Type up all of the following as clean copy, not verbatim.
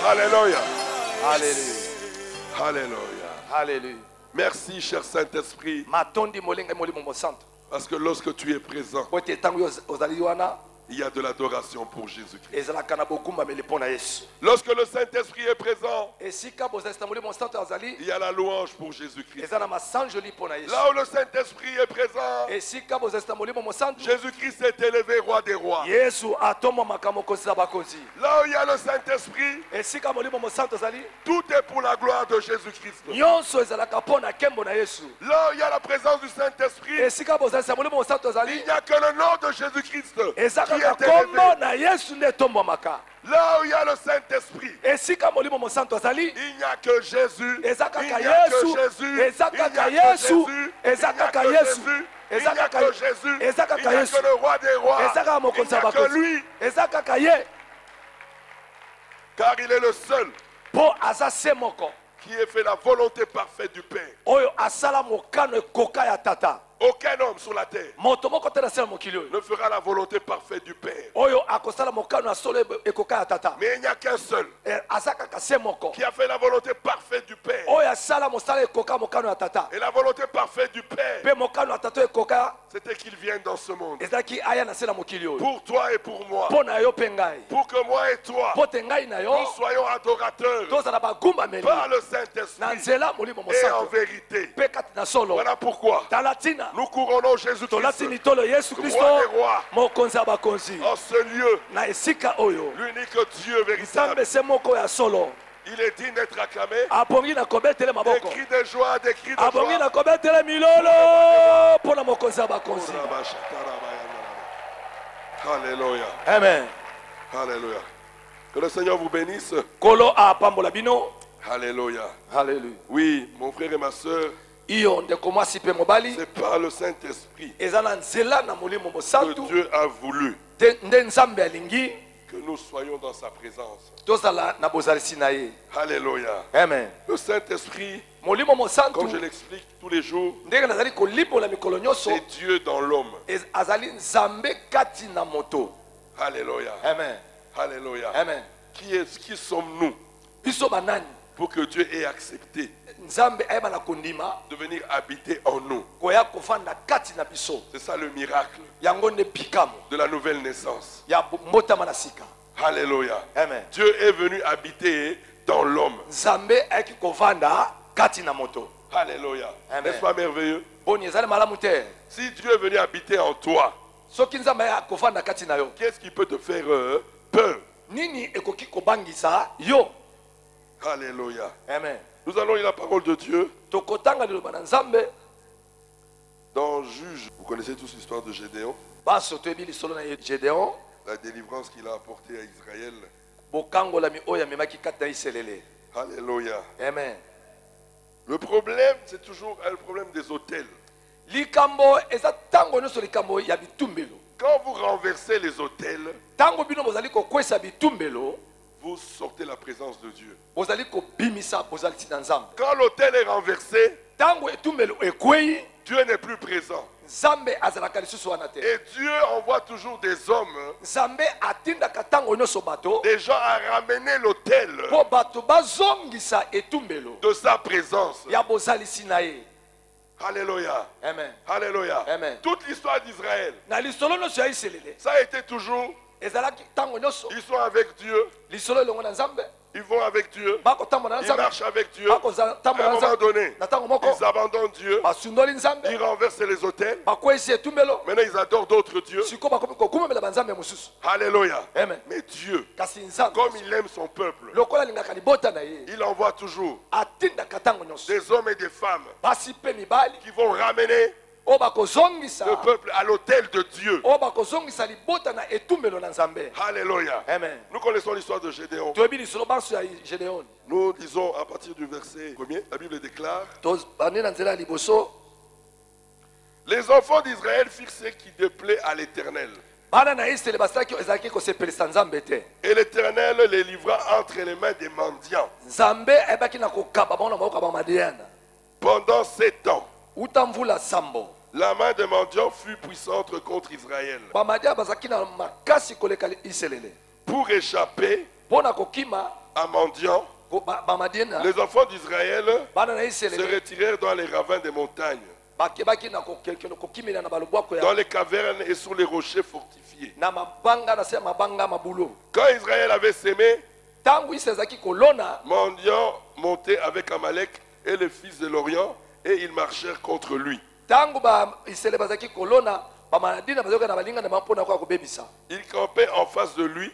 Alléluia. Alléluia. Alléluia. Alléluia. Merci, cher Saint-Esprit, parce que lorsque tu es présent, il y a de l'adoration pour Jésus-Christ. Lorsque le Saint-Esprit est présent, il y a la louange pour Jésus-Christ. Là où le Saint-Esprit est présent, Jésus-Christ est élevé roi des rois. Là où il y a le Saint-Esprit, tout est pour la gloire de Jésus-Christ. Là où il y a la présence du Saint-Esprit, il n'y a que le nom de Jésus-Christ qui est élevé. Là où il y a le Saint-Esprit, il n'y a que Jésus, il n'y a que Jésus, il n'y a que Jésus, il n'y a que Jésus, il n'y a que Jésus, il n'y a que le roi des rois, il n'y a que lui, car il est le seul qui ait fait la volonté parfaite du Père. Aucun homme sur la terre ne fera la volonté parfaite du Père. Mais il n'y a qu'un seul qui a fait la volonté parfaite du Père. Et la volonté parfaite du Père, c'était qu'il vienne dans ce monde. Pour toi et pour moi. Pour que moi et toi, nous soyons adorateurs par le Saint-Esprit et en vérité. Voilà pourquoi nous couronnons Jésus-Christ, roi des rois, en ce lieu, l'unique Dieu véritable. Il est digne d'être acclamé. Des cris de joie, des cris de joie. Alléluia. Amen. Alléluia. Que le Seigneur vous bénisse. Alléluia. Alléluia. Oui, mon frère et ma soeur, c'est par le Saint-Esprit que Dieu a voulu que nous soyons dans sa présence. Alléluia. Amen. Le Saint-Esprit, comme je l'explique tous les jours, c'est Dieu dans l'homme. Alléluia. Amen. Alléluia. Amen. Qui sommes-nous pour que Dieu ait accepté de venir habiter en nous? C'est ça le miracle de la nouvelle naissance. Alléluia. Amen. Dieu est venu habiter dans l'homme. Alléluia. N'est-ce pas merveilleux? Si Dieu est venu habiter en toi, qu'est-ce qui peut te faire peur? Alléluia. Amen. Nous allons lire la parole de Dieu dans Juge. Vous connaissez tous l'histoire de Gédéon, la délivrance qu'il a apportée à Israël. Alléluia. Amen. Le problème, c'est toujours le problème des autels. Quand vous renversez les autels, vous sortez la présence de Dieu. Quand l'autel est renversé, Dieu n'est plus présent. Et Dieu envoie toujours des hommes, des gens à ramener l'autel de sa présence. Alléluia. Amen. Alléluia. Amen. Toute l'histoire d'Israël, ça a été toujours, ils sont avec Dieu, ils vont avec Dieu, ils marchent avec Dieu. À un moment donné, ils abandonnent Dieu, ils renversent les autels. Maintenant, ils adorent d'autres dieux. Alléluia. Amen. Mais Dieu, comme il aime son peuple, il envoie toujours des hommes et des femmes qui vont ramener le peuple à l'autel de Dieu. Alléluia. Amen. Nous connaissons l'histoire de Gédéon. Nous disons à partir du verset 1er, la Bible déclare: Les enfants d'Israël firent ce qui déplaît à l'Éternel. Et l'Éternel les livra entre les mains des mendiants. Pendant 7 ans, la main des mendiants fut puissante contre Israël. Pour échapper à mendiants, les enfants d'Israël se retirèrent dans les ravins des montagnes, dans les cavernes et sur les rochers fortifiés. Quand Israël avait sémé, mendiants montaient avec Amalek et les fils de l'Orient, et ils marchèrent contre lui. Ils campaient en face de lui,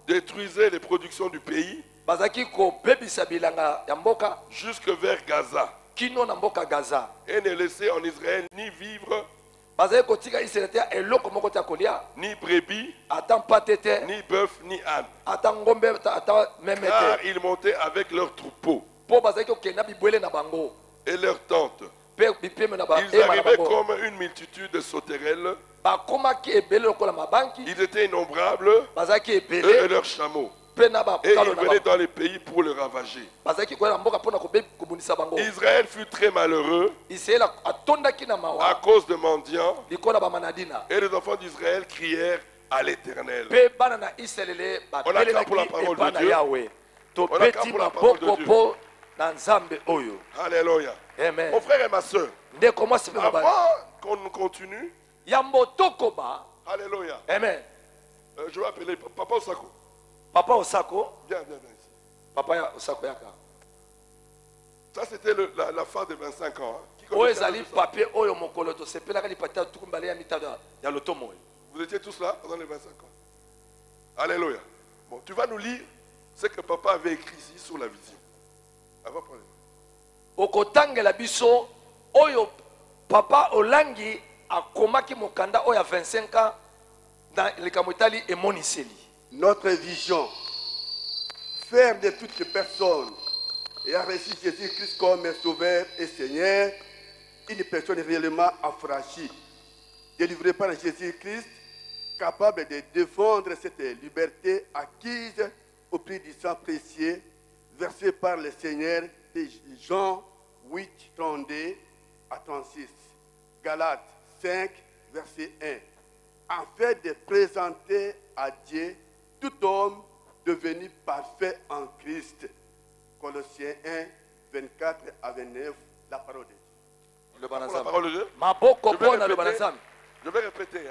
détruisaient les productions du pays jusque vers Gaza, et ne laissaient en Israël ni vivre, ni brebis, ni bœuf, ni âne, car ils montaient avec leurs troupeaux et leurs tentes. Ils arrivaient comme une multitude de sauterelles. Ils étaient innombrables, eux et leurs chameaux. Et ils venaient dans les pays pour le ravager. Israël fut très malheureux à cause de mendiants. Et les enfants d'Israël crièrent à l'Éternel. On acclame pour la parole de Dieu. On acclame pour la parole de Dieu. Alléluia. Amen. Mon frère et ma soeur, avant qu'on continue, alléluia. Amen. Je vais appeler Papa Osako. Papa Osako. Viens ici. Papa Osako yaka. Ça c'était la fin de 25 ans. Vous étiez tous là pendant les 25 ans. Alléluia. Bon, tu vas nous lire ce que papa avait écrit ici sur la vision. Avant problème. Okotangela biso oyo papa olangi akomaki mokanda oya 25 ans dans le Kamotali et Moniseli. Notre vision, faire de toutes les personnes ayant reçu Jésus-Christ comme Sauveur et Seigneur, une personne réellement affranchie, délivrée par Jésus-Christ, capable de défendre cette liberté acquise au prix du sang précieux, versé par le Seigneur. Jean 8, 32 à 36. Galates 5, verset 1. En fait de présenter à Dieu tout homme devenu parfait en Christ. Colossiens 1, 24 à 29, la parole de Dieu. La parole de Dieu. Je vais répéter.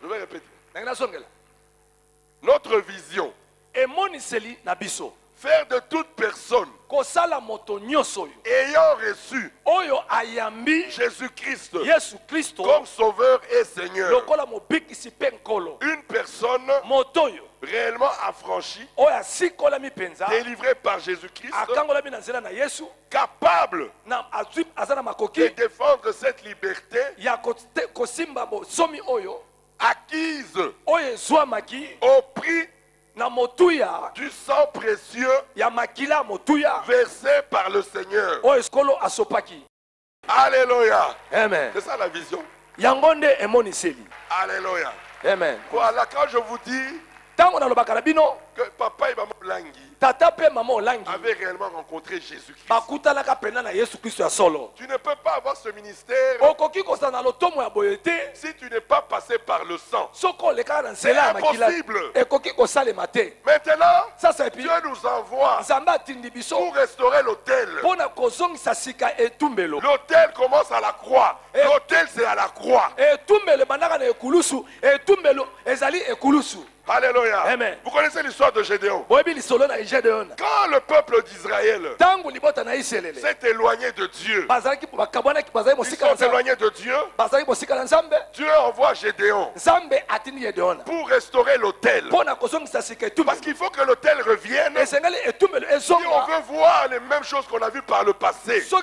Je vais répéter. Notre vision. Faire de toute personne ayant reçu Jésus-Christ comme Sauveur et Seigneur, une personne réellement affranchie, délivrée par Jésus-Christ, capable de défendre cette liberté acquise au prix du sang précieux versé par le Seigneur. Alléluia. Amen. C'est ça la vision. Alléluia. Amen. Voilà, quand je vous dis que papa et maman Langi avaient réellement rencontré Jésus-Christ, tu ne peux pas avoir ce ministère si tu n'es pas passé par le sang. C'est impossible. Maintenant, Dieu nous envoie pour restaurer l'autel. L'autel commence à la croix. L'autel, c'est à la croix. Alléluia. Amen. Vous connaissez l'histoire de Gédéon. Quand le peuple d'Israël s'est éloigné de Dieu, ils sont éloignés de Dieu, Dieu envoie Gédéon pour restaurer l'autel. Parce qu'il faut que l'autel revienne si on veut voir les mêmes choses qu'on a vues par le passé. Il faut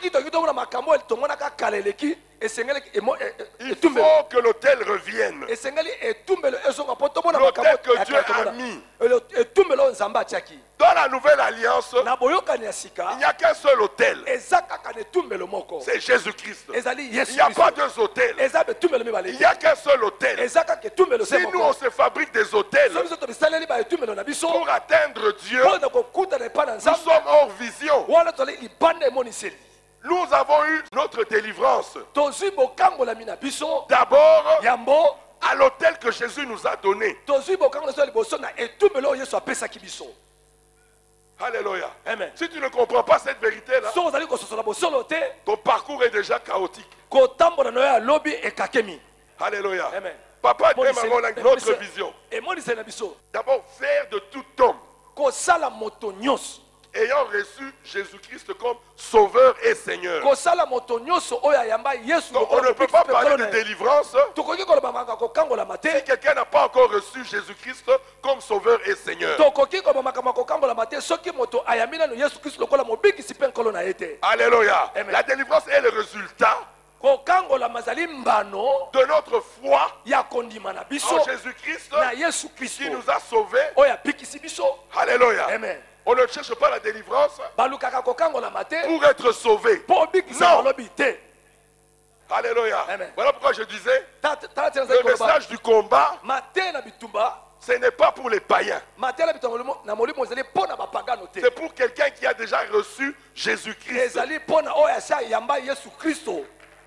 que l'autel revienne. L'autel que Dieu a mis Dans la nouvelle alliance, il n'y a qu'un seul autel. C'est Jésus-Christ. Il n'y a pas deux autels. Il n'y a qu'un seul autel. Si nous on se fabrique des autels pour atteindre Dieu, nous sommes hors vision. Nous avons eu notre délivrance. D'abord, à l'autel que Jésus nous a donné. Alléluia. Amen. Si tu ne comprends pas cette vérité-là, ton parcours est déjà chaotique. Alléluia. Amen. Papa et maman ont notre vision. D'abord, faire de tout homme ayant reçu Jésus-Christ comme Sauveur et Seigneur. Donc, on ne peut pas parler de délivrance si quelqu'un n'a pas encore reçu Jésus-Christ comme Sauveur et Seigneur. Alléluia. Amen. La délivrance est le résultat de notre foi en Jésus-Christ qui nous a sauvés. Alléluia. Amen. On ne cherche pas la délivrance pour être sauvé. Non. Alléluia. Amen. Voilà pourquoi je disais, le message du combat, ce n'est pas pour les païens. C'est pour quelqu'un qui a déjà reçu Jésus-Christ.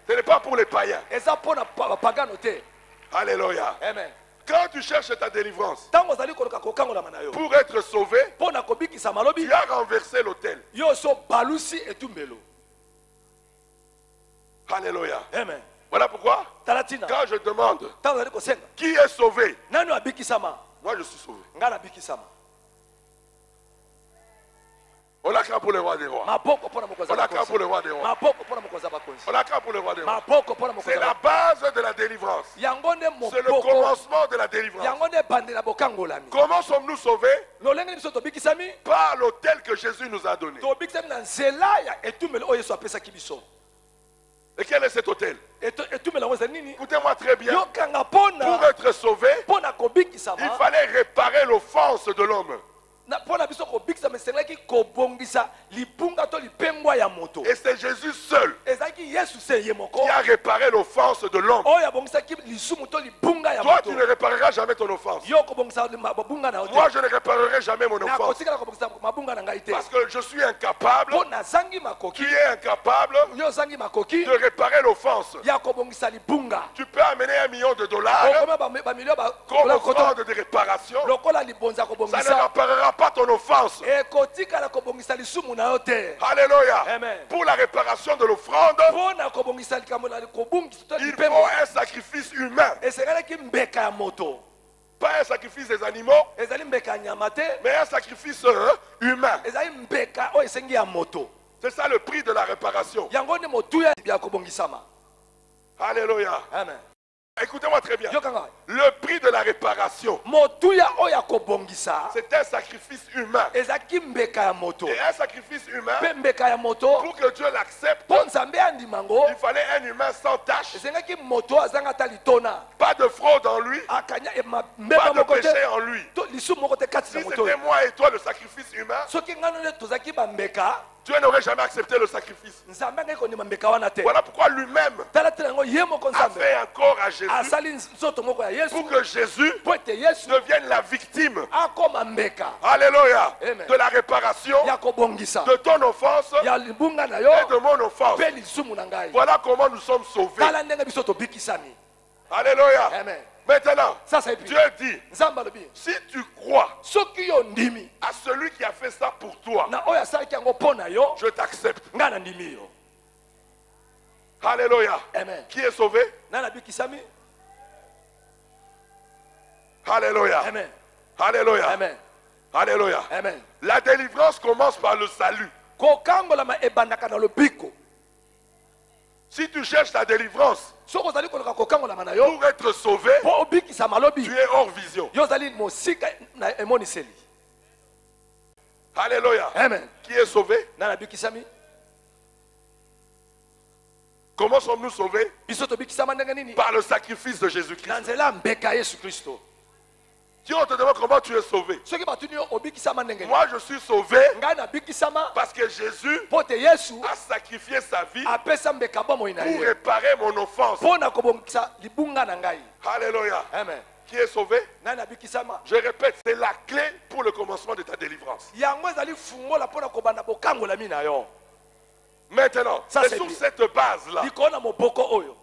Ce n'est pas pour les païens. Alléluia. Amen. Quand tu cherches ta délivrance pour être sauvé, tu as renversé l'autel. Alléluia. Amen. Voilà pourquoi, quand je demande qui est sauvé, moi je suis sauvé. On acclame pour le roi des rois. On acclame pour le roi des rois. On acclame pour le roi des rois. C'est la base de la délivrance. C'est le commencement de la délivrance. Comment sommes-nous sauvés? Par l'autel que Jésus nous a donné. Et quel est cet autel? Écoutez-moi très bien. Pour être sauvé, il fallait réparer l'offense de l'homme. Et c'est Jésus seul qui a réparé l'offense de l'homme. Toi, tu ne répareras jamais ton offense. Moi, je ne réparerai jamais mon offense. Parce que je suis incapable, tu es incapable de réparer l'offense. Tu peux amener $1 million comme offrande de réparation. Ça ne réparera pas ton offense. Alléluia. Amen. Pour la réparation de l'offrande, il faut un sacrifice humain. Pas un sacrifice des animaux, mais un sacrifice humain. C'est ça le prix de la réparation. Alléluia. Amen. Écoutez-moi très bien. Le prix de la réparation, c'est un sacrifice humain. Et un sacrifice humain, pour que Dieu l'accepte, il fallait un humain sans tache. Pas de fraude en lui, pas de péché en lui. Si c'était moi et toi le sacrifice humain, Dieu n'aurait jamais accepté le sacrifice. Voilà pourquoi lui-même a fait un corps à Jésus pour que Jésus devienne la victime. Alléluia. De la réparation de ton offense et de mon offense. Voilà comment nous sommes sauvés. Alléluia. Amen. Maintenant, Dieu dit, si tu crois à celui qui a fait ça pour toi, je t'accepte. Alléluia. Amen. Qui est sauvé? Alléluia. Amen. Alléluia. Amen. Alléluia. Amen. La délivrance commence par le salut. Si tu cherches ta délivrance pour être sauvé, tu es hors vision. Alléluia. Amen. Qui est sauvé? Comment sommes-nous sauvés? Par le sacrifice de Jésus-Christ. Si on te demande comment tu es sauvé, moi je suis sauvé parce que Jésus a sacrifié sa vie pour réparer mon offense. Alléluia. Amen. Qui est sauvé? Je répète, c'est la clé pour le commencement de ta délivrance. Maintenant, c'est sur cette base-là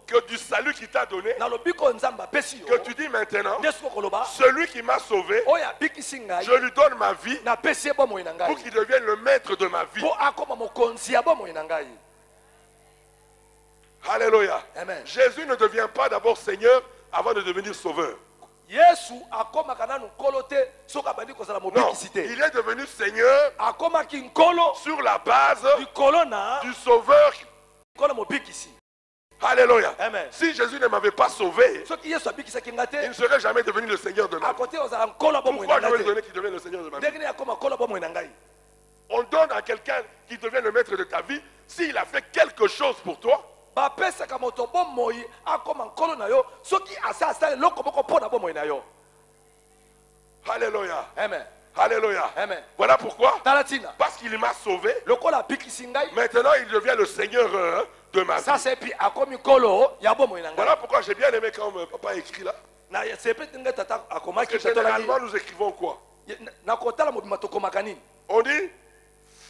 que du salut qu'il t'a donné, que tu dis maintenant, celui qui m'a sauvé, je lui donne ma vie pour qu'il devienne le maître de ma vie. Alléluia. Amen. Jésus ne devient pas d'abord Seigneur avant de devenir sauveur. Non, il est devenu Seigneur sur la base du sauveur. Alléluia. Amen. Si Jésus ne m'avait pas sauvé, il ne serait jamais devenu le Seigneur de ma vie. Pourquoi je vais lui donner qu'il devienne le Seigneur de ma vie? On donne à quelqu'un qui devient le maître de ta vie s'il a fait quelque chose pour toi. Alléluia. Amen. Alléluia. Amen. Voilà pourquoi. Parce qu'il m'a sauvé. Maintenant il devient le Seigneur de ma vie. Voilà pourquoi j'ai bien aimé quand papa écrit là. Parce que généralement nous écrivons quoi? On dit,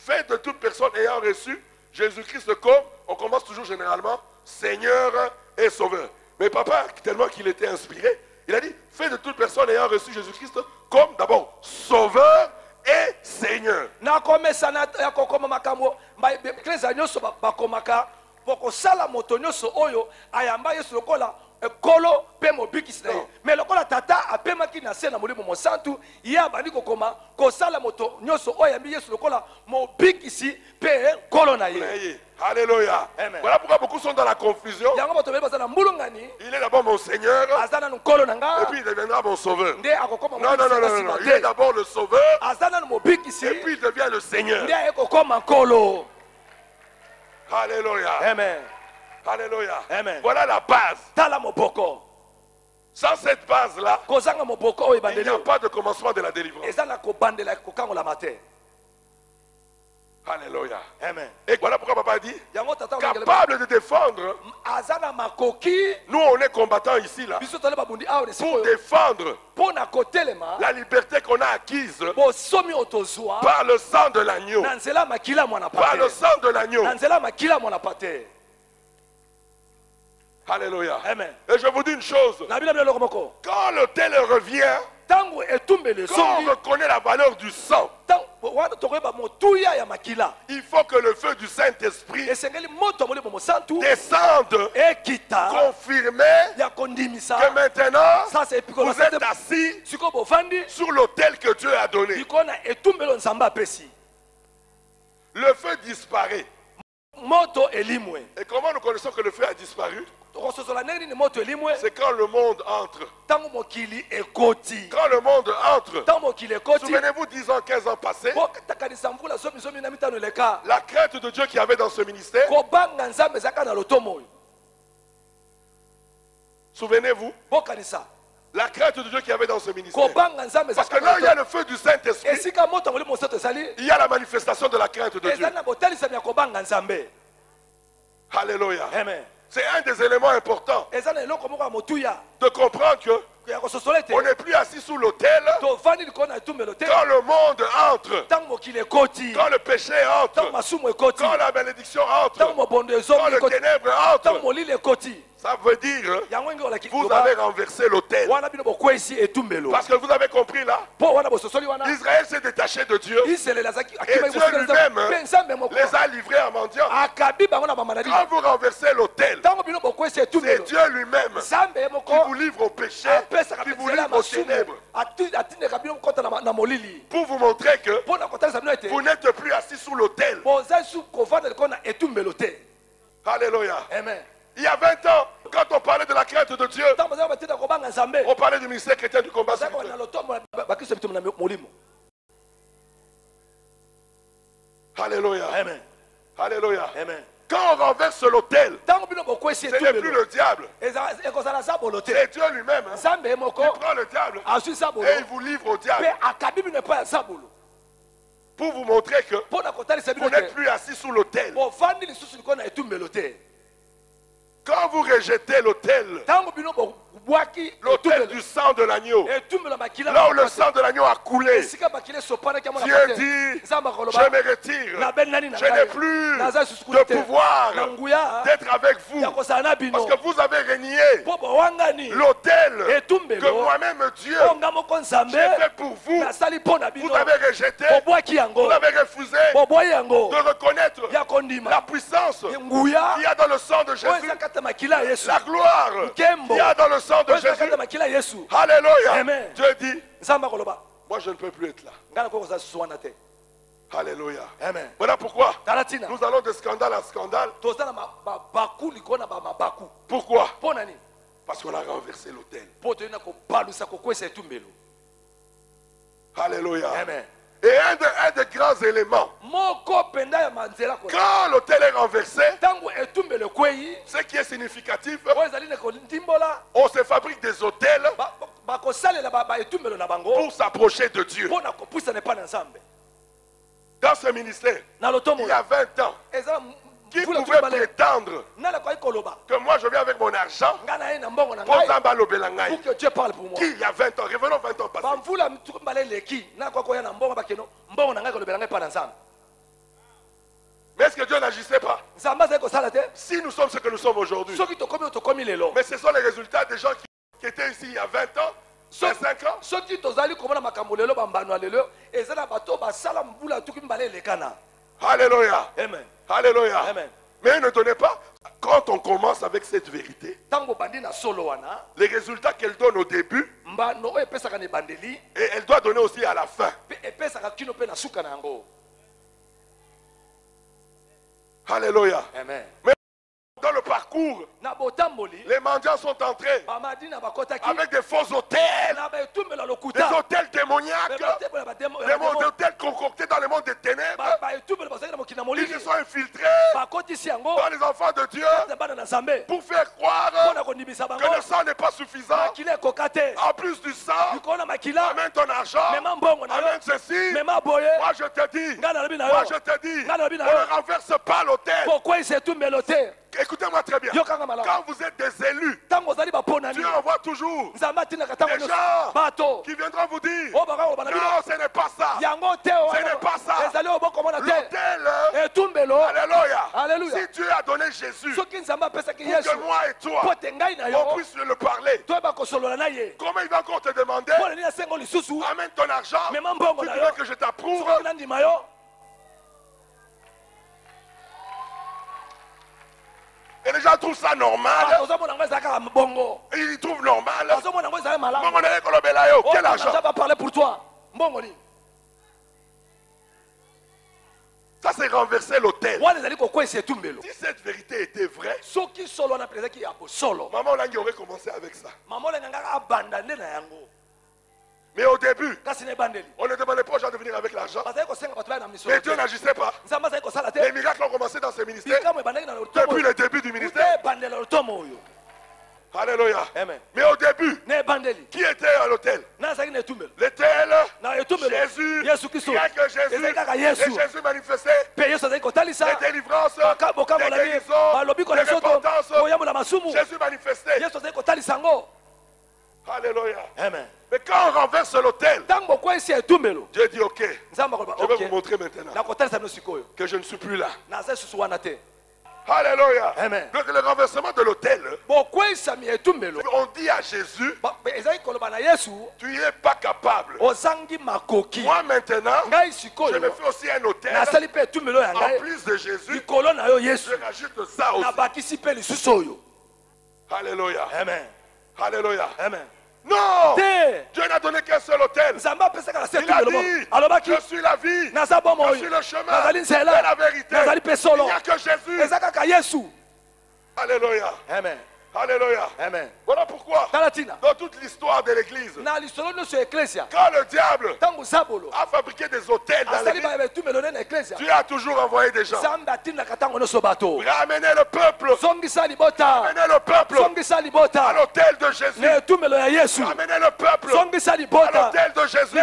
faites de toute personne ayant reçu Jésus-Christ comme, on commence toujours généralement, Seigneur et Sauveur. Mais papa, tellement qu'il était inspiré, il a dit, faites de toute personne ayant reçu Jésus-Christ comme d'abord Sauveur et Seigneur. Kolo pe mobikisi na ye mais lokola tata apemaki na se na molimo mosantu ya bandi kokoma kosala moto nyoso oyo yambi Yesu lokola mobikisi pe kolo na ye. Alléluia. Amen. Voilà pourquoi beaucoup sont dans la confusion. Il est d'abord mon Seigneur et puis il deviendra mon sauveur. Non, il est d'abord le sauveur et puis il devient le Seigneur. Alléluia. Amen. Alléluia. Amen. Voilà la base. Sans cette base-là, il n'y a pas de commencement de la délivrance. Alléluia. Amen. Et voilà pourquoi papa dit, capable de défendre. Nous on est combattants ici là, pour défendre la liberté qu'on a acquise par le sang de l'agneau. Par le sang de l'agneau. Alléluia. Amen. Et je vous dis une chose. Quand l'autel revient, quand on reconnaît la valeur du sang, il faut que le feu du Saint-Esprit descende, confirmer que maintenant vous êtes assis sur l'autel que Dieu a donné. Le feu disparaît. Et comment nous connaissons que le feu a disparu? C'est quand le monde entre. Quand le monde entre, souvenez-vous 10 ans, 15 ans passés, la crainte de Dieu qu'il y avait dans ce ministère, souvenez-vous, la crainte de Dieu qu'il y avait dans ce ministère. Parce que là, il y a le feu du Saint-Esprit, il y a la manifestation de la crainte de Dieu. Alléluia. Amen. C'est un des éléments importants de comprendre que on n'est plus assis sous l'autel quand le monde entre, quand le péché entre, quand la bénédiction entre, quand le ténèbre entre. Ça veut dire vous avez renversé l'autel. Parce que vous avez compris là, Israël s'est détaché de Dieu et Dieu lui-même les a livrés en mendiant. Quand vous renversez l'autel, c'est Dieu lui-même qui vous livre au péché, qui vous livre aux ténèbres, pour vous montrer que vous n'êtes plus assis sous l'autel. Alléluia. Amen. Il y a 20 ans, quand on parlait de la crainte de Dieu, on parlait du ministère chrétien du combat spirituel. Alléluia. Amen. Alléluia. Amen. Quand on renverse l'autel, ce n'est plus le diable. C'est Dieu lui-même qui prend le diable et il vous livre au diable. Pour vous montrer que vous n'êtes plus assis sous l'autel. Quand vous rejetez l'autel, l'autel du sang de l'agneau, là où le sang de l'agneau a coulé, Dieu dit, je me retire, je n'ai plus de pouvoir d'être avec vous, parce que vous avez renié l'autel que moi-même Dieu j'ai fait pour vous. Vous avez rejeté, vous avez refusé de reconnaître la puissance qu'il y a dans le sang de Jésus, la gloire qu'il y a dans le sang de Jésus. Alléluia. Dieu dit, moi je ne peux plus être là. Alléluia. Voilà pourquoi nous allons de scandale à scandale. Pourquoi? Parce qu'on a renversé l'autel. Alléluia. Et un des grands éléments, quand l'autel est renversé, ce qui est significatif, on se fabrique des autels pour s'approcher de Dieu. Dans ce ministère, il y a 20 ans, qui pouvait prétendre que moi je viens avec mon argent pour que Dieu parle pour moi? Qui il y a 20 ans? Revenons 20 ans passés. Mais est-ce que Dieu n'agissait pas? Si nous sommes ce que nous sommes aujourd'hui, mais ce sont les résultats des gens qui étaient ici il y a 20 ans, 25 ans. Alléluia. Amen. Alléluia. Amen. Mais ne donnez pas, quand on commence avec cette vérité, les résultats qu'elle donne au début, et elle doit donner aussi à la fin. Alléluia. Amen. Mais dans le parcours, les mendiants sont entrés avec des faux autels, des autels démoniaques, des autels concoctés dans le monde des ténèbres. Ils se sont infiltrés dans les enfants de Dieu pour faire croire que le sang n'est pas suffisant. En plus du sang, amène ton argent, amène ceci. Moi je te dis, on ne renverse pas l'autel. Écoutez-moi très bien. Quand vous êtes des élus, Dieu envoie toujours des gens qui viendront vous dire non, ce n'est pas ça. Ce n'est pas ça. L'autel, alléluia. Si Dieu a donné Jésus pour que moi et toi on puisse le parler, comment il va encore te demander amène ton argent, tu veux que je t'approuve? Et les gens trouvent ça normal. Ils trouvent normal. Quel argent? Ça va parler pour toi. Ça c'est renverser l'autel. Si cette vérité était vraie, maman Langi aurait commencé avec ça. Mais au début, on ne demandait pas aux gens de venir avec l'argent. Mais Dieu n'agissait pas. Les miracles ont commencé dans ce ministère depuis le début du ministère. Alléluia. Mais au début, qui était à l'autel? L'autel, Jésus, rien que Jésus. Et Jésus manifestait les délivrances, les guérisons, les repentances. Jésus manifestait. Alléluia. Amen. Mais quand on renverse l'autel, Dieu dit ok, je vais vous montrer maintenant que je ne suis plus là. Alléluia. Amen. Donc le renversement de l'autel, on dit à Jésus, tu n'es pas capable. Moi maintenant, je me fais aussi un autel. En plus de Jésus, je rajoute ça aussi. Alléluia. Amen. Alléluia. Amen. Non! Dieu n'a donné qu'un seul autel. Il a dit, je suis la vie, je suis le chemin et la vérité. Il n'y a que Jésus. Alléluia. Amen. Alléluia. Amen. Voilà pourquoi, dans toute l'histoire de l'église, quand le diable a fabriqué des autels dans l'église, Dieu a toujours envoyé des gens. Ramenez le peuple. Ramenez le peuple à l'autel de Jésus. Ramenez le peuple à l'autel de Jésus.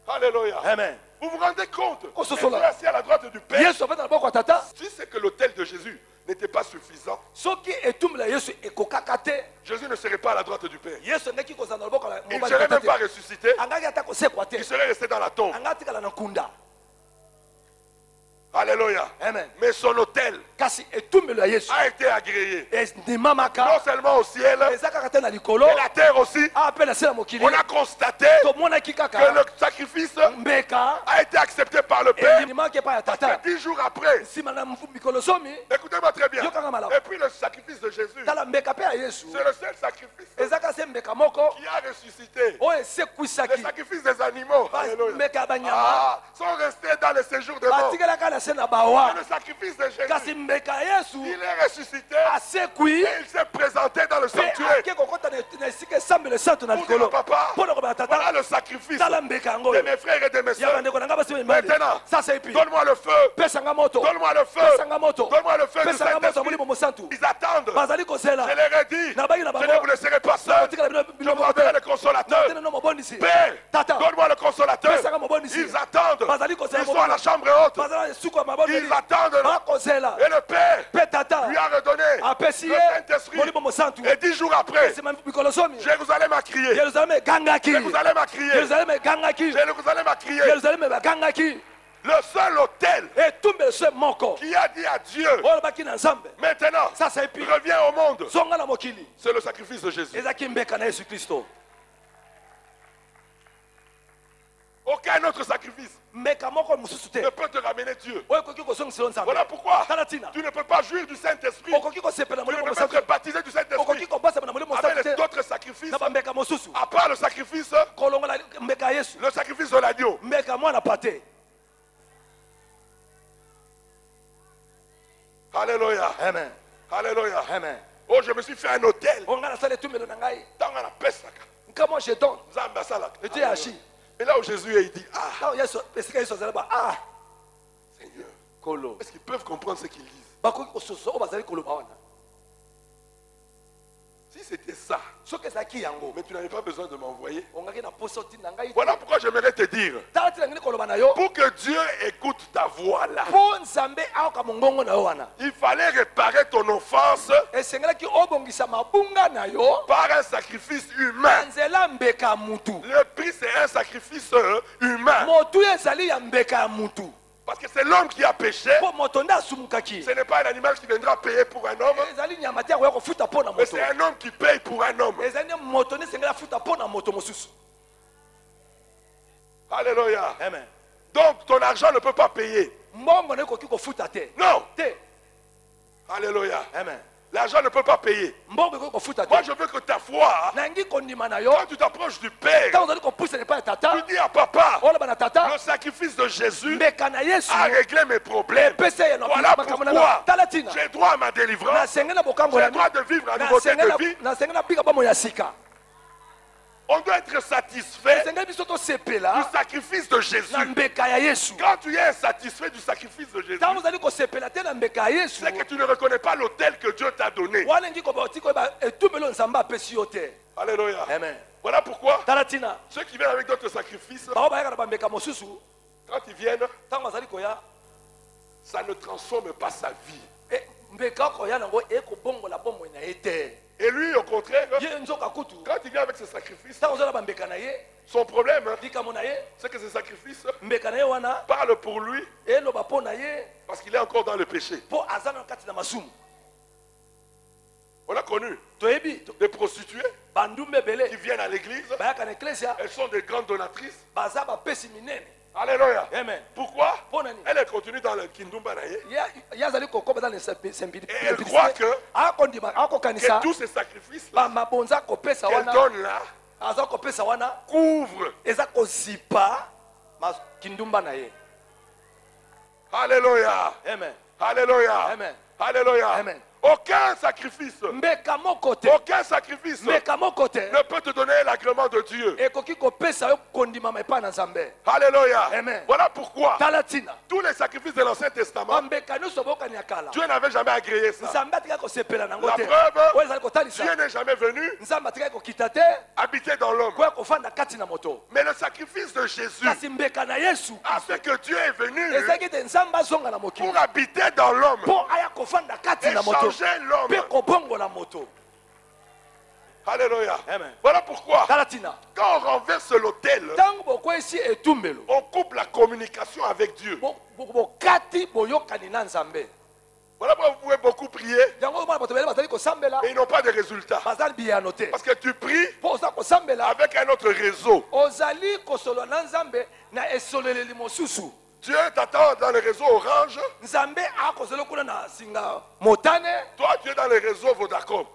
Alléluia. Amen. Vous vous rendez compte? Jésus est assis à la droite du Père. Si c'est que l'autel de Jésus n'était pas suffisant, Jésus ne serait pas à la droite du Père. Il ne serait même pas ressuscité. Il serait resté dans la tombe. Alléluia. Amen. Mais son autel a été agréé. Non seulement au ciel, et la terre aussi. On a constaté que le sacrifice a été accepté par le Père. 10 jours après, écoutez-moi très bien. Et puis le sacrifice de Jésus, c'est le seul sacrifice qui a ressuscité. Les sacrifices des animaux sont restés dans le séjour des morts. C'est le sacrifice de Jésus. Il est ressuscité et il s'est présenté dans le sanctuaire. Pour dire, papa, voilà le sacrifice de mes frères et de mes soeurs. Maintenant, donne-moi le feu. Donne-moi le feu. Donne-moi le feu du Saint-Esprit. Ils attendent. Je leur ai dit, je ne vous laisserai pas seul. Je vous enverrai le consolateur. Père, donne-moi le consolateur. Ils attendent. Ils sont à la chambre haute. Ils attendent là. Et le Père lui a redonné le Saint-Esprit. Et 10 jours après, Jérusalem a crié. Jérusalem a crié. Jérusalem a crié. Le seul autel qui a dit à Dieu, maintenant, reviens au monde. C'est le sacrifice de Jésus. Aucun autre sacrifice ne peut te ramener Dieu. Voilà pourquoi tu ne peux pas jouir du Saint-Esprit. Tu ne peux pas être baptisé du Saint-Esprit avec d'autres sacrifices, à part le sacrifice de l'agneau. Alléluia. Amen. Alléluia. Amen. Oh, je me suis fait un hôtel. Comment je donne? Et là où Jésus est, il dit, Seigneur, est-ce qu'ils peuvent comprendre ce qu'ils disent? Si c'était ça, mais tu n'avais pas besoin de m'envoyer. Voilà pourquoi j'aimerais te dire, pour que Dieu écoute ta voix là, il fallait réparer ton offense par un sacrifice humain. Le prix, c'est un sacrifice humain. Parce que c'est l'homme qui a péché. Ce n'est pas un animal qui viendra payer pour un homme. Mais c'est un homme qui paye pour un homme. Alléluia. Amen. Donc ton argent ne peut pas payer. Non. Alléluia. Amen. L'argent ne peut pas payer. Moi, je veux que ta foi, quand tu t'approches du Père, tu dis à papa, le sacrifice de Jésus a réglé mes problèmes. Voilà pourquoi j'ai droit à ma délivrance. J'ai droit de vivre la nouveauté de vie. On doit être satisfait du sacrifice de Jésus. Quand tu es insatisfait du sacrifice de Jésus, c'est que tu ne reconnais pas l'autel que Dieu t'a donné. Alléluia. Amen. Voilà pourquoi ceux qui viennent avec d'autres sacrifices, quand ils viennent, ça ne transforme pas sa vie. Et lui, au contraire, quand il vient avec ses sacrifices, son problème, c'est que ces sacrifices parlent pour lui parce qu'il est encore dans le péché. On a connu des prostituées qui viennent à l'église. Elles sont des grandes donatrices. Alléluia. Amen. Pourquoi? Elle continue dans le Kindumba. Et elle croit que tous ces sacrifices qu'elle donne là couvrent. Alléluia. Amen. Alléluia. Amen. Alléluia. Amen. Aucun sacrifice. Aucun sacrifice ne peut te donner l'agrément de Dieu. Alléluia. Amen. Voilà pourquoi tous les sacrifices de l'Ancien Testament, Dieu n'avait jamais agréé ça. La preuve, Dieu n'est jamais venu habiter dans l'homme. Mais le sacrifice de Jésus a fait que Dieu est venu pour habiter dans l'homme et changer l'homme. Alléluia. Amen. Voilà pourquoi, quand on renverse l'autel, on coupe la communication avec Dieu. Voilà pourquoi vous pouvez beaucoup prier, mais ils n'ont pas de résultats. Parce que tu pries avec un autre réseau. Dieu t'attend dans le réseau orange. Toi, tu es dans le réseau Vodacom.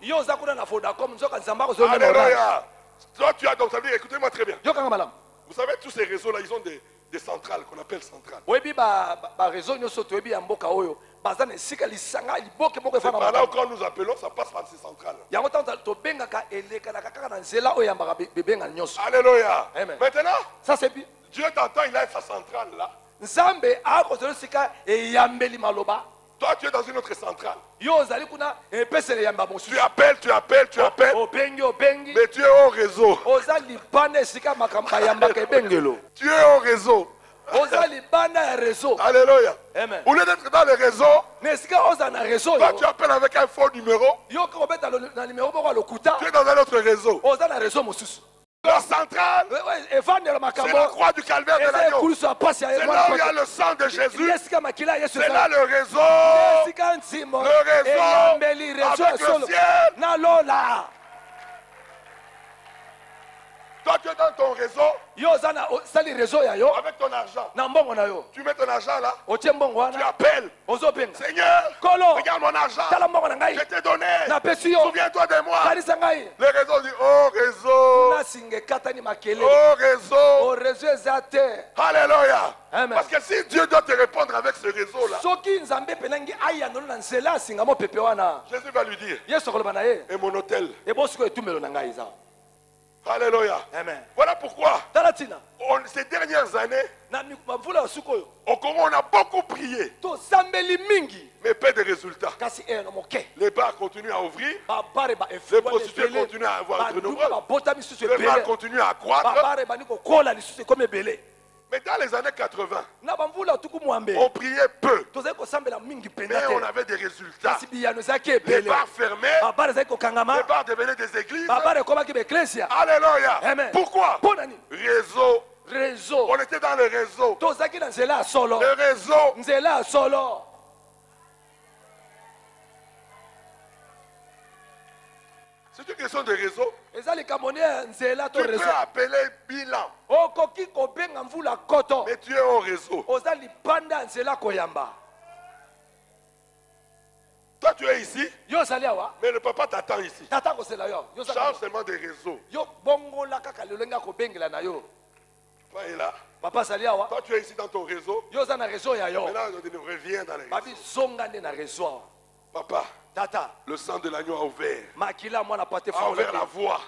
Alléluia. Toi, tu as donc, ça veut dire, écoutez-moi très bien. Vous savez, tous ces réseaux-là, ils ont des centrales qu'on appelle centrales. C'est par là où quand nous appelons, ça passe par ces centrales. Alléluia. Amen. Maintenant, Dieu t'entend, il a sa centrale là. Toi, tu es dans une autre centrale. Tu appelles. Mais tu es au réseau. Tu es au réseau. Alléluia. Amen. Au lieu d'être dans le réseau, toi, tu appelles avec un faux numéro. Tu es dans un autre réseau. La centrale, c'est la croix du calvaire de l'agneau. C'est là où il y a le sang de Jésus. C'est là le réseau. Avec le ciel. Toi, tu es dans ton réseau avec ton argent. Tu mets ton argent là. Tu appelles. Seigneur, regarde mon argent. Je t'ai donné. Souviens-toi de moi. Le réseau dit, oh réseau. Oh réseau. Alléluia. Amen. Parce que si Dieu doit te répondre avec ce réseau-là, Jésus va lui dire, et mon hôtel. Alléluia. Amen. Voilà pourquoi, ces dernières années, au Congo, on a beaucoup prié, mais peu de résultats. Les bars continuent à ouvrir, les prostituées continuent à avoir de nombreux, les bars continuent à croître. Mais dans les années 80, on priait peu, mais on avait des résultats. Les bars fermaient, les bars devenaient des églises. Alléluia. Amen. Pourquoi? Réseau. On était dans le réseau. Le réseau. C'est une question de réseau. Tu peux appeler bilan. Mais tu es au réseau. Toi, tu es ici. Mais le papa t'attend ici. Change seulement de réseau. Papa est là. Toi, tu es ici dans ton réseau. Maintenant, reviens dans les réseaux. Papa. Le sang de l'agneau a ouvert la voie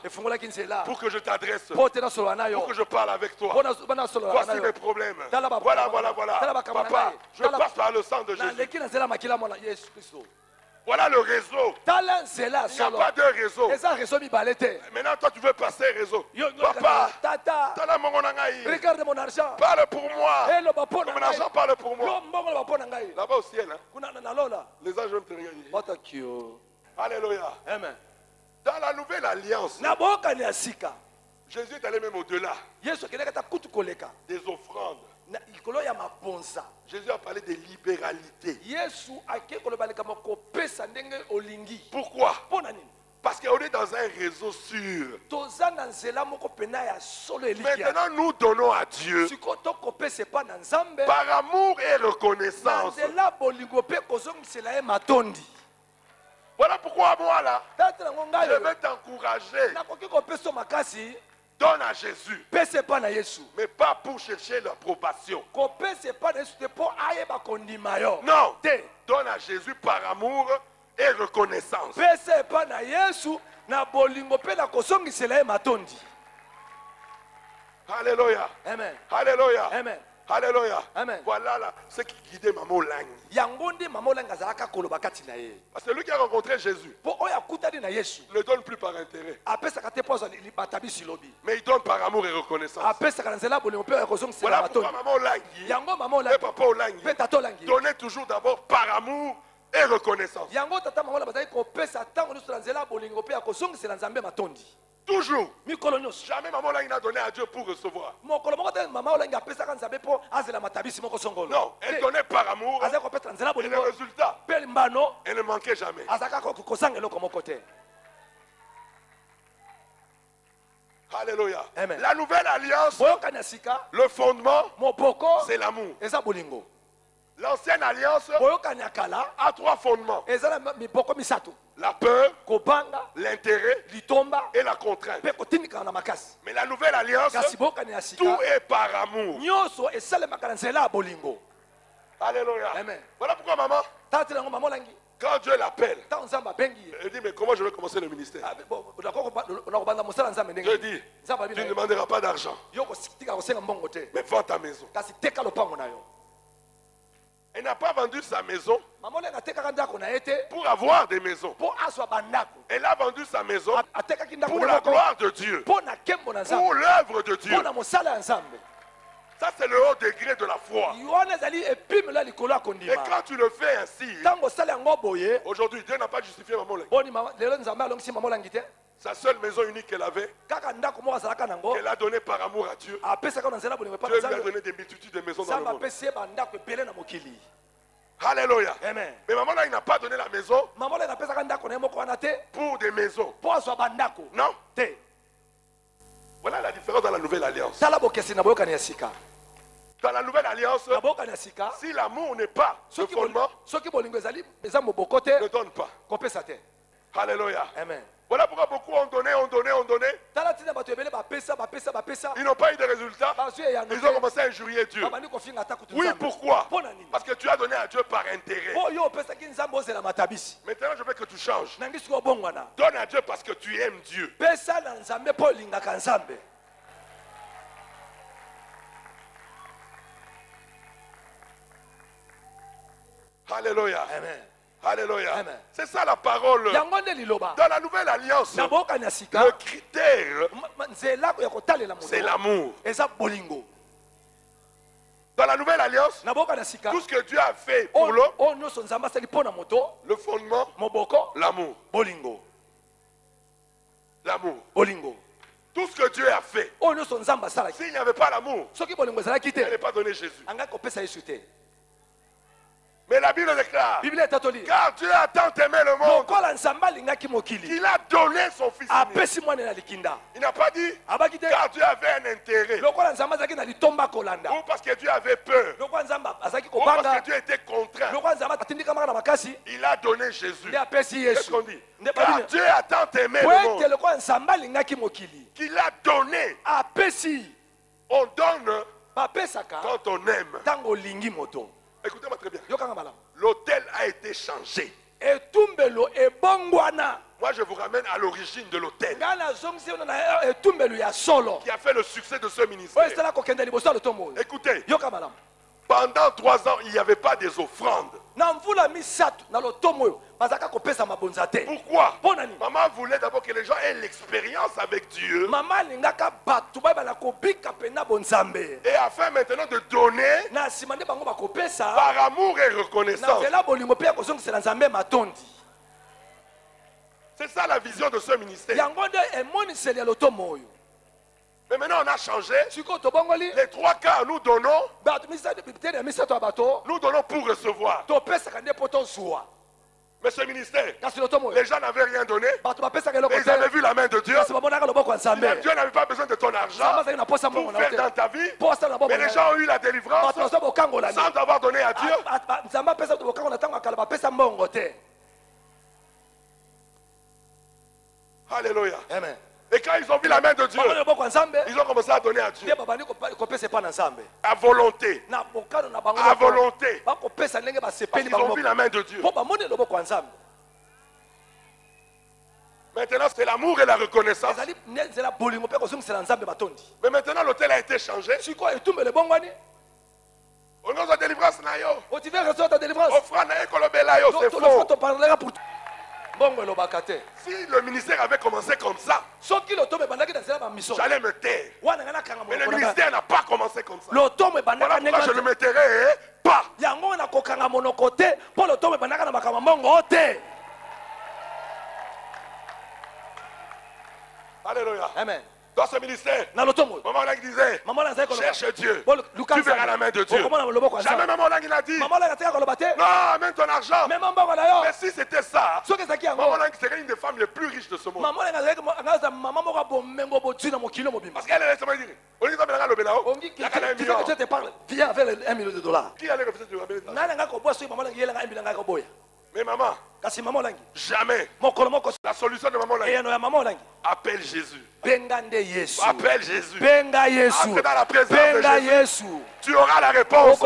pour que je t'adresse, pour que je parle avec toi. Voici mes problèmes. Voilà. Papa, je passe par le sang de Jésus. Voilà le réseau. Il n'y a pas de réseau. Maintenant, toi, tu veux passer réseau. Papa, regarde mon argent. parle pour moi. Mon argent parle pour moi. Là-bas au ciel, les anges vont te regarder. Alléluia. Amen. Dans la nouvelle alliance, Jésus est allé même au-delà des offrandes. Jésus a parlé de libéralité. Pourquoi? Parce qu'on est dans un réseau sûr. Maintenant, nous donnons à Dieu par amour et reconnaissance. Voilà pourquoi moi là, je vais t'encourager. Donne à Jésus, mais pas pour chercher l'approbation. Non, donne à Jésus par amour et reconnaissance. Pesa epa na Yesu na bolingo pe na kosongisela ye matondi. Alléluia. Amen. Alléluia. Amen. Alléluia. Amen. Voilà là, ce qui guidait Maman Langi. Yangonde Maman Langi azalaka koloba kati na ye. Parce que lui qui a rencontré Jésus Po oya kutani na Yesu. ne donne plus par intérêt. Apesa kate pozo libatabi silobi. Mais il donne par amour et reconnaissance. Apesa kanzela bolingo pe kosongisela Voilà matondi. pourquoi Maman Langi Yango Maman et Langi. Papa Langi Pe tato Langi. donnait toujours d'abord par amour et reconnaissance. Yango tata Maman Langi bazali kopesa tango nyuso na nzela bolingo pe kosongisela nzambe matondi. Toujours. Mikolo nyuso. Jamais Maman Langi n'a donné à Dieu pour recevoir. Mokolo moko te Maman Langi apesa kanzambe po azela matabisi moko songolo. Non, elle donnait par amour. Azali kopesa nzela Et le bolingo. résultat, Pe mbano elle ne manquait jamais. azaka kozanga eloko moko te. Alléluia. Amen. La nouvelle alliance, Boyokani ya sika le fondement, moboko c'est l'amour. eza bolingo. L'ancienne alliance Boyokani ya kala a trois fondements. eza na miboko misato. La peur, Kobanga, l'intérêt litomba, et la contrainte. pe kotindika na makasi. Mais la nouvelle alliance, Kasi boyokani ya tout sika est par amour. nyonso esalemaka na nzela ya bolingo. Alléluia. Amen. Voilà pourquoi maman, Tala tina yango Maman Langi. quand Dieu l'appelle, Ntango nzambe abengi ye. elle dit, mais comment je vais commencer le ministère? Nakobanda mosala nzambe Dieu ndenge. dit, Nzambe abi tu na ne yo. demanderas pas d'argent, Yo kotika kosenga mbongo te. mais vends ta maison. Kasi teka lopango na yo. Elle n'a pas vendu sa maison Maman Langi atekaka ndako na ye te pour avoir des maisons. mpo azwa bandako. Elle a vendu sa maison Atekaki ndako pour na la moko gloire de Dieu, mpo na nkembo na pour nzambe, l'œuvre de Dieu. mpo na mosala ya nzambe. Ça, c'est le haut degré de la foi. Yohana ezali epimelo ya likolo ya Et kondima. quand tu le fais ainsi, Ntango osala yango boye aujourd'hui, Dieu n'a pas justifié Maman Langi. boni lelo nzambe alongisi Maman Langi te Sa seule maison unique qu'elle avait, kaka ndako moko azalaka nango qu'elle a donnée par amour à Dieu. apesaka na nzela bolingo epai Dieu na lui a nzambe. donné des multitudes de maisons dans le Nzambe monde. apesi ye bandako ebele na mokili. Alléluia. Amen. Mais Maman Langi n'a pas donné la maison Maman Langi apesaka ndako na ye moko wana te pour des maisons. mpo azwa bandako Non. te. Voilà la différence dans la nouvelle alliance. tala bokesi na boyokani ya sika. Dans la nouvelle alliance, Na boyokani ya sika si l'amour n'est pas ce fondement, soki bolingo eza moboko te ne donne pas. kopesa te. Alléluia. Amen. Voilà pourquoi beaucoup ont donné. tala tina bato ebele bapesa. Ils n'ont pas eu de résultats. bazwi eyano Ils ont commencé à injurier Dieu. babandi kofinga ata kutu Oui, nzambe. pourquoi? Mpo na nini? Parce que tu as donné à Dieu par intérêt. mpo yo opesaki nzambe ozela matabisi. Maintenant, je veux que tu changes. nangi soki obongwana Donne à Dieu parce que tu aimes Dieu. pesa na nzambe mpo olingaka nzambe. Alléluia. Amen. Alléluia. Amen. C'est ça la parole. yango nde liloba Dans la nouvelle alliance, na boyokani ya sika le critère, nzela ya kotalela c'est moto l'amour. eza bolingo. Dans la nouvelle alliance, na boyokani ya sika tout ce que Dieu a fait pour l'homme, oyo nyonso nzambe asali mpo na moto le fondement, moboko l'amour. bolingo. L'amour. bolingo Tout ce que Dieu a fait. oyo nyonso nzambe asalaki S'il n'y avait pas l'amour, soki bolingo ezalaki il n'allait te pas donner Jésus. angaki kopesa yesu te. Mais la Bible déclare, biblia etatoli car Dieu a tant aimé le monde lokola nzambe alingaki mokili qu'il a donné son fils unique. apesi mwana na likinda. Il n'a pas dit, abaki te car Dieu avait un intérêt. lokola nzambe azalaki na litomba kolanda, Ou parce que Dieu avait peur. lokola nzambe azalaki Ou parce kobanga, que Dieu était contraint. lokola nzambe atindikamaka na makasi Il a donné Jésus. nde apesi Qu'est-ce yesu. qu'on dit? Nde Car babina Dieu a tant aimé po le ete monde lokola nzambe alingaki mokili qu'il a donné. apesi. On donne bapesaka quand on aime. ntango olingi moto. Écoutez-moi très bien. yokanga malamu L'autel a été changé. etumbelo ebongwana. Moi, je vous ramène à l'origine de l'autel ngai nazongisi ono na etumbelo ya solo qui a fait le succès de ce oyo ministère. esala kokende liboso ya lotomo oyo. Écoutez, yoka malamu pendant 3 ans, il n'y avait pas des offrandes. na mvula misato na lotomo oyo bazalaka kopesa mabonza te. Pourquoi? mpo na nini? Maman voulait d'abord que les gens aient l'expérience avec Dieu. mama alingaka bato bayebana kobika mpena bonzambe Et afin maintenant de donner na nsima nde bango bakopesa par amour et na reconnaissance. nzela bolingo mpe ya kozongisela nzambe matondi. C'est ça la vision de ce ministère. yango nde emoniseli ya lotomo oyo. Mais maintenant, on a changé. sikoyo tobongoli Les 3 quarts, nous donnons bato biteni ya misato ya bato pour recevoir. topesaka nde mpo tozwa. Mais ce ministère, kasi lotomo oyo les gens n'avaient rien donné. bato bapesaka eloko Mais ils avaient te vu la main de Dieu. kasi bamonaka loboko ya nzambe. Dieu n'avait pas besoin de ton nzambe argent azalaki na posa pour mbongo na faire yo dans te ta vie. mpo asala na Mais les bongo gens ont eu la délivrance bato bazwa bokangolani. sans avoir donné à Dieu. nzambe apesa bato bokango na ntango ya kala bapesa mbongo te. Alléluia. amen. Et quand ils ont vu la main de Dieu, bamoni loboko ya nzambe ils ont commencé à donner à Dieu. nde babandi kopesa epa na nzambe À volonté. na bokano na bango À volonté. bakopesa ndenge Parce basepeli qu'ils ont bango vu la main de Dieu. mpo bamoni loboko ya nzambe. Maintenant, c'est l'amour et la reconnaissance. Mais maintenant, l'hôtel a été changé. On nous a délivrance. Tu viens recevoir ta délivrance. C'est faux. Si le ministère avait commencé comme ça, j'allais me taire. Mais le ministère n'a pas commencé comme ça. Voilà pourquoi je ne me tairai pas. Alléluia. Amen. Dans ce ministère, maman Lang disait, cherche Dieu, tu verras la main de Dieu. Jamais maman Lang n'a dit, non, amène ton argent. Mais si c'était ça, maman Lang serait une des femmes les plus riches de ce monde. Parce qu'elle allait seulement dire, on dit ça, je te parle, viens avec $1 million. Qui allait refuser de ramener? Mais maman, jamais la solution de maman Lang, appelle Jésus. Appelle Jésus. Entre dans la présence de Jésus. Tu auras la réponse.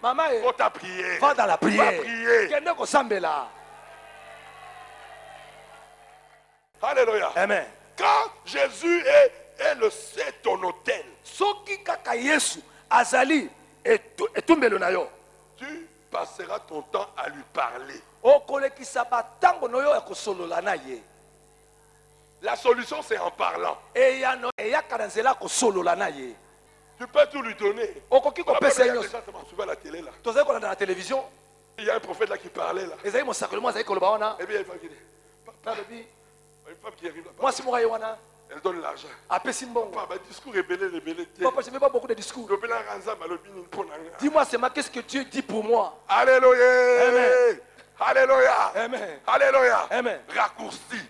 Maman, faut ta prier. Va dans la prière. Va prier. Alléluia. Amen. Quand Jésus est ton hôtel, tu passeras ton temps à lui parler. La solution, c'est en parlant. Tu peux tout lui donner. Souvent la télé là. Il y a un prophète là qui parlait là. Et bien, il y a une femme qui dit, papa, une femme qui arrive là. Elle donne l'argent. Papa, discours rébellé. Papa, je ne veux pas beaucoup de discours. Dis-moi seulement qu'est-ce que Dieu dit pour moi. Alléluia. Amen. Alléluia. Amen. Alléluia. Amen. Raccourci.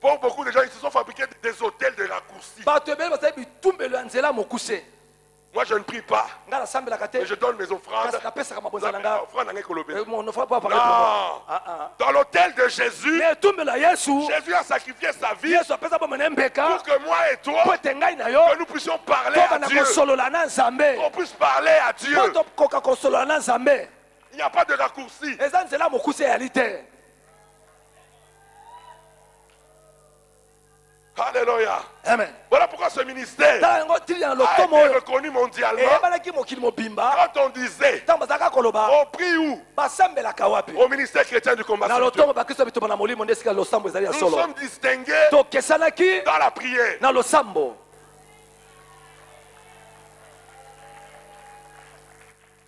Pour beaucoup de gens, ils se sont fabriqués des hôtels de raccourcis. Moi, je ne prie pas. Mais je donne mes offrandes. Dans l'hôtel de Jésus, Jésus a sacrifié sa vie pour que moi et toi, que nous puissions parler à Dieu. Qu'on puisse parler à Dieu. Il n'y a pas de raccourci. Alléluia. Amen. Voilà pourquoi ce ministère a été reconnu mondialement. Quand on disait, on prie où? Au ministère chrétien du combat. Nous sommes distingués dans la prière.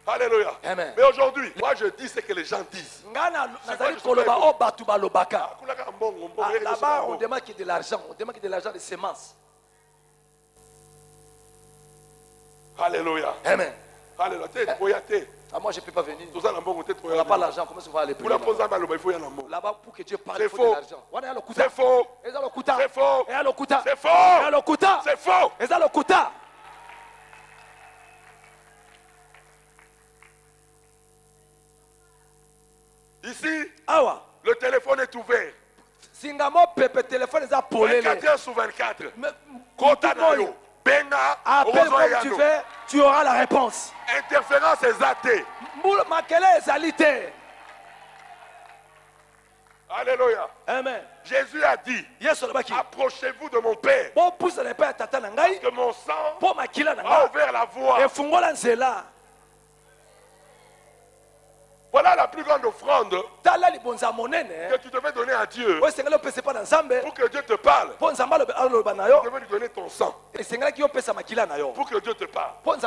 Alléluia. Amen. Mais aujourd'hui, moi je dis ce que les gens disent. Là-bas, on demande de l'argent. On demande de l'argent de semences. Alléluia. Amen. Alléluia. Moi, je ne peux pas venir. On n'a pas l'argent. Comment ça va aller prier là-bas pour que Dieu parle de l'argent. C'est faux. C'est faux. C'est faux. C'est faux. Ici, le téléphone est ouvert. 24 heures sur 24. Appelle comme tu veux, tu auras la réponse. Interférence exaltée. Alléluia. Amen. Jésus a dit, approchez-vous de mon Père. Parce que mon sang a ouvert la voie. Voilà la plus grande offrande que tu devais donner à Dieu pour que Dieu te parle. Tu devais lui donner ton sang pour que Dieu te parle. Bon,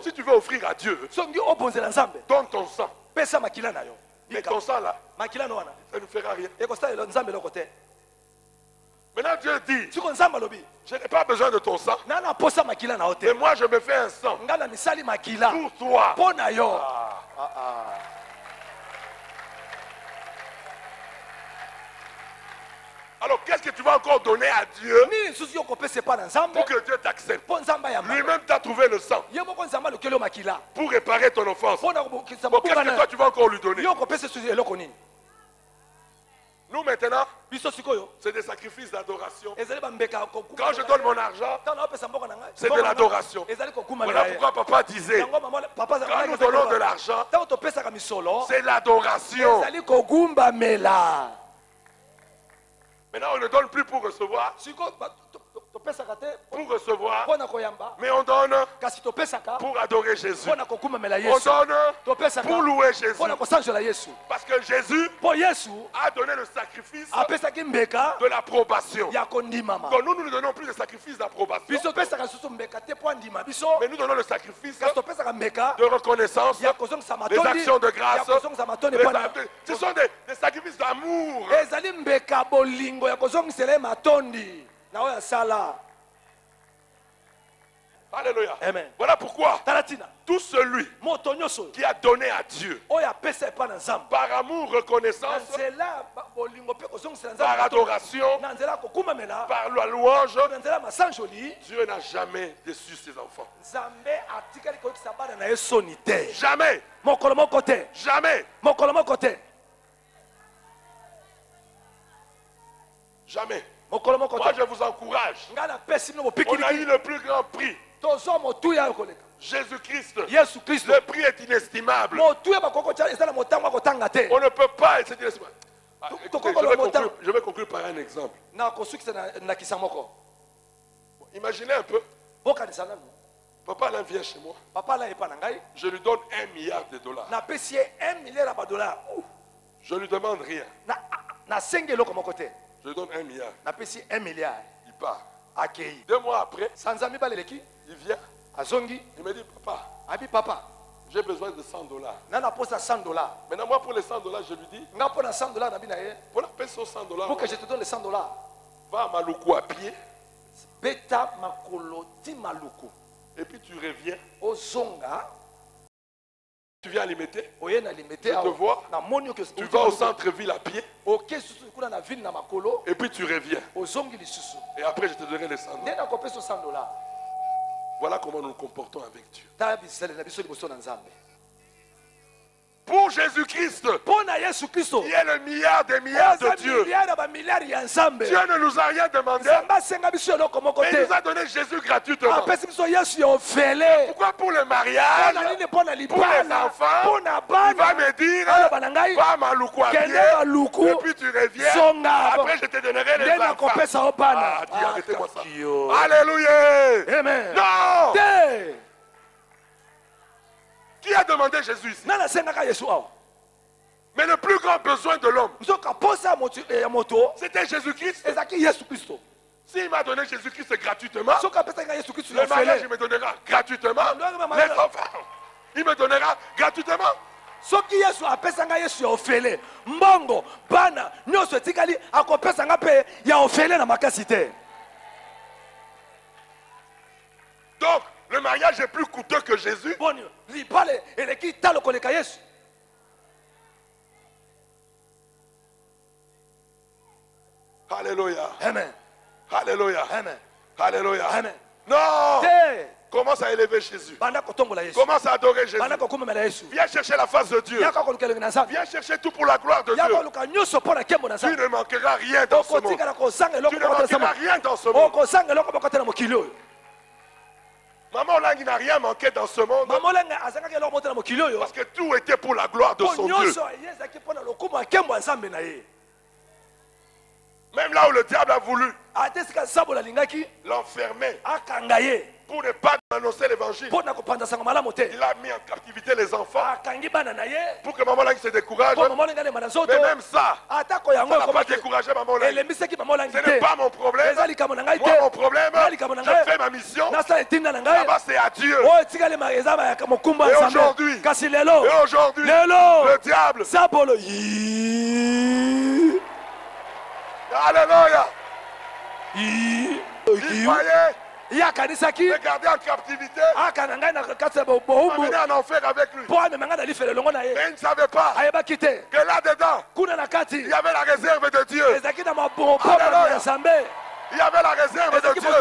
si tu veux offrir à Dieu, donne ton sang. Mais ton sang là, ça ne fera rien. Maintenant Dieu dit, je n'ai pas besoin de ton sang. Mais moi je me fais un sang pour toi. Alors qu'est-ce que tu vas encore donner à Dieu pour que Dieu t'accepte? Lui-même t'a trouvé le sang pour réparer ton offense. Bon, qu'est-ce que toi tu vas encore lui donner? Nous maintenant, c'est des sacrifices d'adoration. Quand je donne mon argent, c'est de l'adoration. Voilà pourquoi papa disait, quand nous donnons de l'argent, c'est l'adoration. Maintenant, on ne donne plus pour recevoir. Pour recevoir. Mais on donne pour adorer Jésus. On donne pour louer Jésus. Parce que Jésus a donné le sacrifice de l'approbation. Donc nous ne donnons plus le sacrifice d'approbation. Mais nous donnons le sacrifice de reconnaissance, des actions de grâce. Ce sont des sacrifices d'amour. Alléluia. Amen. Voilà pourquoi tout celui qui a donné à Dieu par amour, reconnaissance, par adoration, par la louange, Dieu n'a jamais déçu ses enfants. Jamais. Jamais. Jamais. Moi je vous encourage. On a eu le plus grand prix. Jésus-Christ. Le prix est inestimable. On ne peut pas. Écoutez, je vais conclure par un exemple. Imaginez un peu. Papa là vient chez moi. Je lui donne $1 milliard. Je ne lui demande rien. Je lui donne $1 milliard. Il part. 2 mois après, il vient. Il me dit, papa, j'ai besoin de $100. Maintenant, moi, pour les $100, je lui dis, pour la paix sur $100, pour que je te donne les $100, va à Maluku à pied. Et puis tu reviens. Tu viens à Limité. Je te vois. Tu vas au centre-ville à pied. Et puis tu reviens. Et après je te donnerai les $100. Voilà comment nous nous comportons avec Dieu. Pour Jésus-Christ, qui est le milliard des milliards de Dieu, Dieu ne nous a rien demandé, mais il nous a donné Jésus gratuitement. Pourquoi pour le mariage, pour les enfants, il va me dire, va à Maluku à pied, et puis tu reviens, après je te donnerai les enfants. Ah, dis, arrêtez-moi ça. Alléluia. Amen. Non. Qui a demandé Jésus ici? Mais le plus grand besoin de l'homme, c'était Jésus-Christ. S'il m'a donné Jésus-Christ gratuitement, le mariage il me donnera gratuitement. Les enfants, il me donnera gratuitement. Soki Yesu apesanga Yesu ya ofele mbongo bana nyoso etikali akopesanga pe ya ofele na makasi te. Donc le mariage est plus coûteux que Jésus. Alléluia. Amen. Alléluia. Amen. Alléluia. Amen. Non. Commence à élever Jésus. Commence à adorer Jésus. Viens chercher la face de Dieu. Viens chercher tout pour la gloire de Dieu. Tu ne manqueras rien dans ce monde. Tu ne manqueras rien dans ce monde. Maman Langi n'a rien manqué dans ce monde. Parce que tout était pour la gloire de son Dieu. Même là où le diable a voulu l'enfermer pour ne pas annoncer l'évangile, il a mis en captivité les enfants pour que Maman Langi se décourage. Mais même ça, ça n'a pas découragé Maman Langi. Ce n'est pas mon problème. Moi, mon problème, je fais ma mission. Là-bas, c'est à Dieu. Et aujourd'hui, le diable, alléluia, il croyait me garder en captivité, m'amener en enfer avec lui. Mais il ne savait pas que là-dedans, il y avait la réserve de Dieu. Alléluia. Il y avait la réserve de Dieu.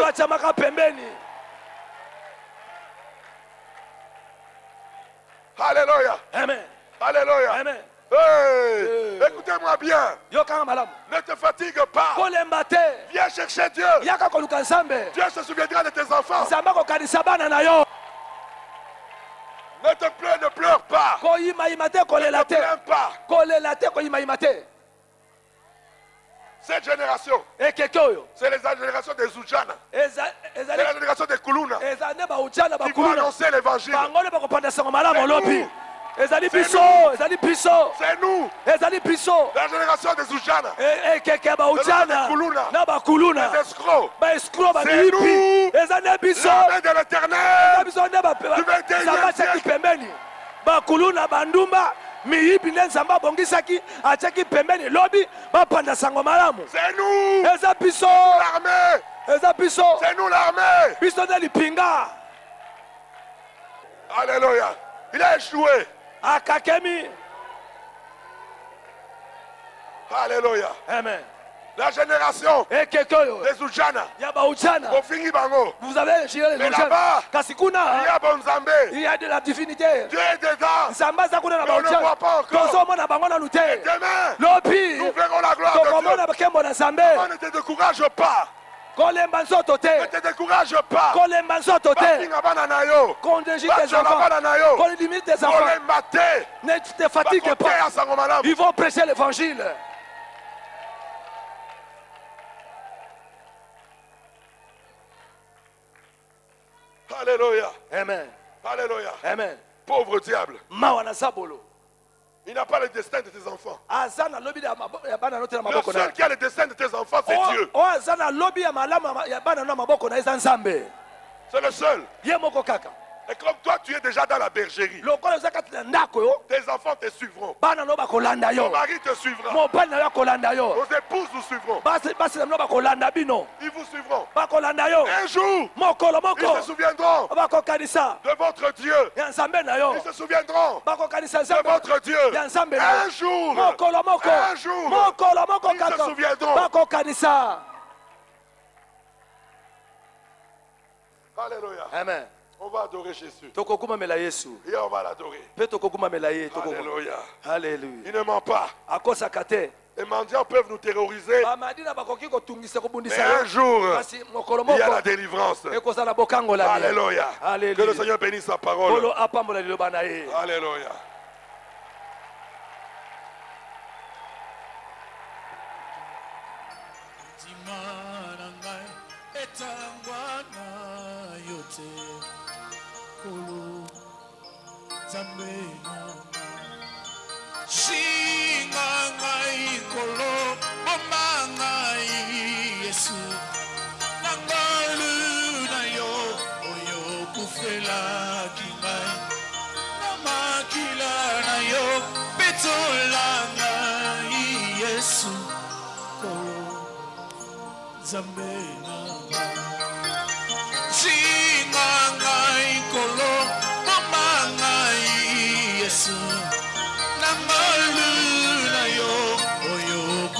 Alléluia. Amen. Alléluia. Amen. Hey, écoutez-moi bien. Ne te fatigue pas. Viens chercher Dieu. Dieu se souviendra de tes enfants. Ne te plains, ne pleure pas. Ne te plains pas. Cette génération, c'est la génération des Zoujana. C'est la génération des Kuluna. Qui vont annoncer l'évangile. C'est nous. La génération des Zoujana. Des Kuluna. Des escrocs. C'est nous. L'armée de l'éternel. Du 21e siècle. Bakuluna bandumba miyibi nzamba bongisaki achaki pembeni lobi bapanda sango malamu. C'est nous. Eza biso l'armée. Eza biso. C'est nous l'armée. Biso de lipinga. Alléluia. Il a échoué. Akakemi. Alléluia. Amen. La génération des Oujana. Vous avez géré les là-bas, Kasikuna, il y a de la divinité. Dieu est dedans. Mais on ne voit pas encore. Et demain, nous verrons la gloire de Dieu. On ne te décourage pas. Ne te décourage pas. Limite tes enfants. Ne te fatigue pas. Ils vont prêcher l'évangile. Alléluia. Amen. Alléluia. Amen. Pauvre diable. Il n'a pas le destin de tes enfants. Le seul qui a le destin de tes enfants, c'est Dieu. C'est le seul. Et comme toi, tu es déjà dans la bergerie, tes enfants te suivront. Ton mari te suivra. Vos épouses vous suivront. Ils vous suivront. Un jour, ils se souviendront de votre Dieu. Ils se souviendront de votre Dieu. Un jour, ils se souviendront. Alléluia. Amen. On va adorer Jésus. Et on va l'adorer. Alléluia. Alléluia. Il ne ment pas. Les mendiants peuvent nous terroriser. Mais un jour, il y a la délivrance. Alléluia. Que le Seigneur bénisse sa parole. Alléluia. Shingangai kolo omangai Yesu nangalu na yo oyo kufela kingai namakila na yo betolanga Yesu kolo zambe na Shingangai kolo omangai Yesu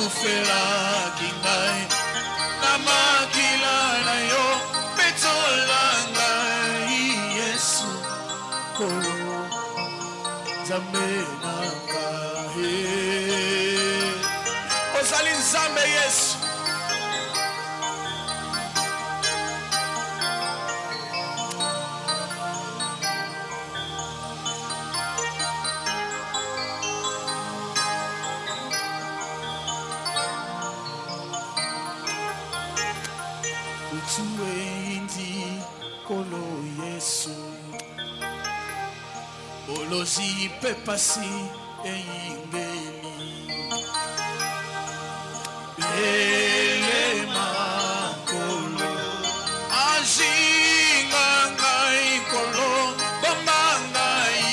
Fela kingai namakila na yo betolanga Yesu kolo zambe nanga ozali nzambe Yesu Tuendi kolo Yesu Olozi pepasi eingeli Elema kolo Ajinga ngai kolo Bamangai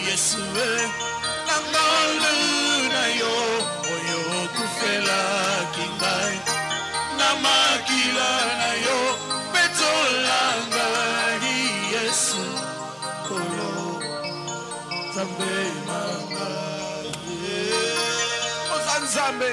Yesu Nangalu na yo Oyo kufela kingai Namakila na yo betolanga Yesu kolo zambe manga ozanzambe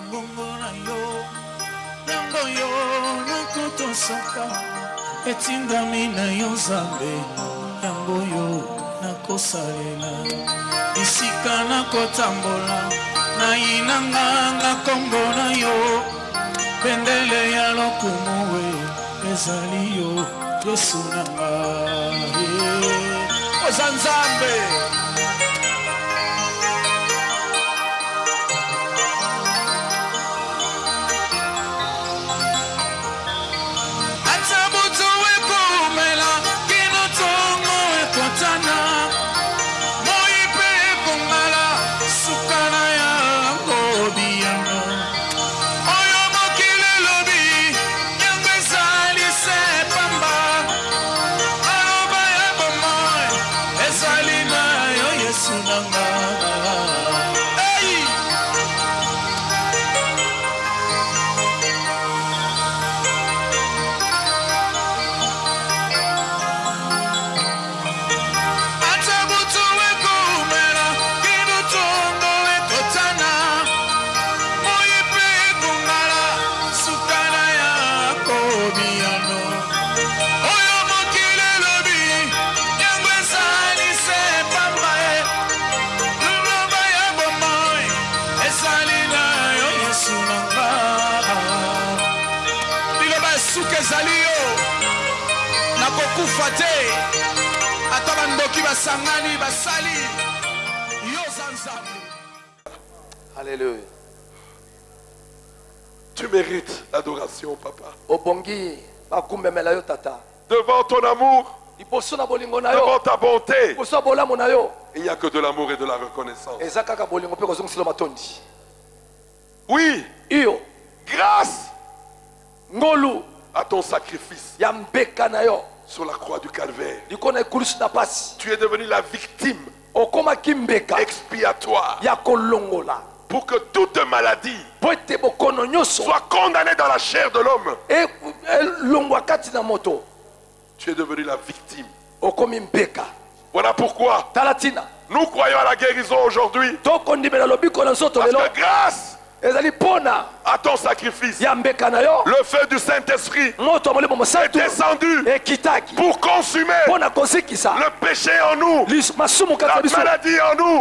mbongo na yo nango yo nakotosaka etindami na yo Nzambe yango yo nakosalela isika nakotambola nayinanga nga kombo na yo bendele ya lokumu ezali yo Yesu nanga oza Nzambe Alléluia. Tu mérites l'adoration, papa. Devant ton amour, devant ta bonté, il n'y a que de l'amour et de la reconnaissance. Oui, grâce à ton sacrifice sur la croix du calvaire, tu es devenu la victime expiatoire pour que toute maladie soit condamnée dans la chair de l'homme. Tu es devenu la victime. Voilà pourquoi nous croyons à la guérison aujourd'hui. Parce que grâce à ton sacrifice, le feu du Saint-Esprit est descendu pour consumer le péché en nous, la maladie en nous,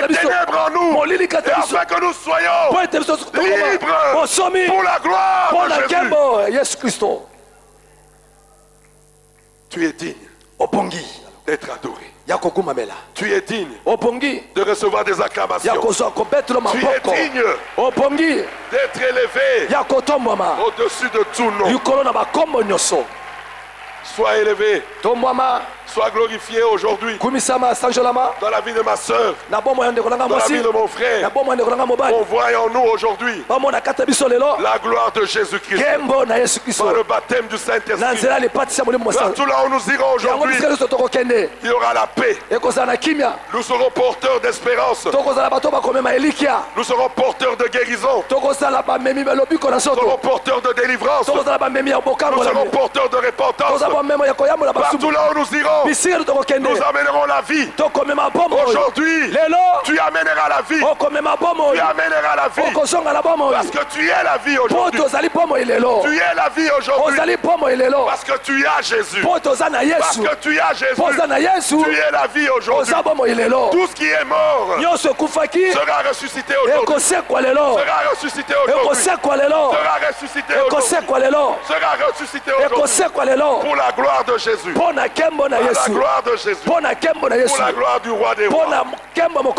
les ténèbres en nous, et afin que nous soyons libres pour la gloire de Jésus. Tu es digne d'être adoré. Tu es digne de recevoir des acclamations. Tu es digne d'être élevé au-dessus de tout nom. Sois élevé, sois glorifié aujourd'hui dans la vie de ma soeur, dans la vie de mon frère. On voit en nous aujourd'hui la gloire de Jésus-Christ par le baptême du Saint-Esprit. Partout là où nous irons aujourd'hui, il y aura la paix. Nous serons porteurs d'espérance. Nous serons porteurs de guérison. Nous serons porteurs de délivrance. Nous serons porteurs de repentance. Partout là où nous irons, nous amènerons la vie. Aujourd'hui, tu amèneras la vie. Tu amèneras la vie. Parce que tu es la vie aujourd'hui. Tu es la vie aujourd'hui. Parce que tu as Jésus. Parce que tu as Jésus. Tu es la vie aujourd'hui. Tout ce qui est mort sera ressuscité aujourd'hui. Sera ressuscité aujourd'hui. Sera ressuscité aujourd'hui. Sera ressuscité aujourd'hui. Pour la gloire de Jésus. Pour la gloire de Jésus. Pour la gloire du roi des rois. Nous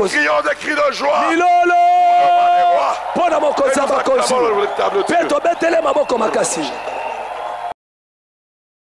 crions des cris de joie. Pour la